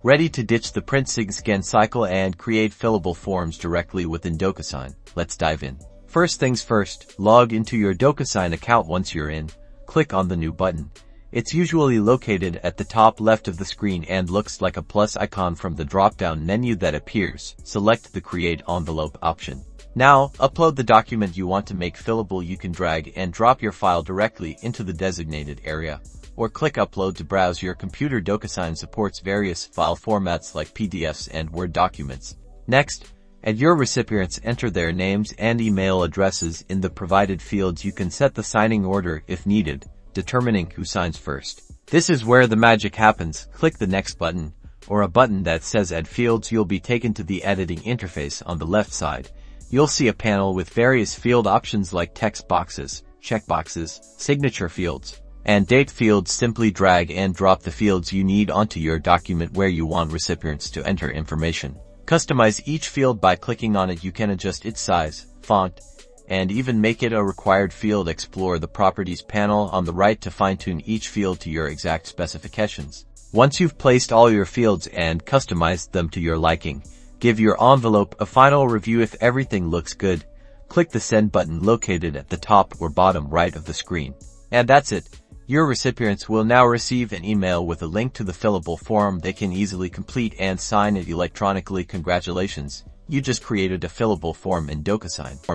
Ready to ditch the print sig scan cycle and create fillable forms directly within Docusign? Let's dive in. First things first, log into your Docusign account. Once you're in, click on the New button. It's usually located at the top left of the screen and looks like a plus icon from the drop-down menu that appears. Select the Create Envelope option. Now, upload the document you want to make fillable. You can drag and drop your file directly into the designated area, or click Upload to browse your computer. Docusign supports various file formats like PDFs and Word documents. Next, add your recipients. Enter their names and email addresses in the provided fields. You can set the signing order if needed, determining who signs first. This is where the magic happens. Click the Next button, or a button that says Add Fields. You'll be taken to the editing interface. On the left side, you'll see a panel with various field options like text boxes, checkboxes, signature fields, and date fields. Simply drag and drop the fields you need onto your document where you want recipients to enter information. Customize each field by clicking on it. You can adjust its size, font, and even make it a required field. Explore the Properties panel on the right to fine-tune each field to your exact specifications. Once you've placed all your fields and customized them to your liking, give your envelope a final review. If everything looks good, click the Send button located at the top or bottom right of the screen. And that's it. Your recipients will now receive an email with a link to the fillable form. They can easily complete and sign it electronically. Congratulations, you just created a fillable form in Docusign.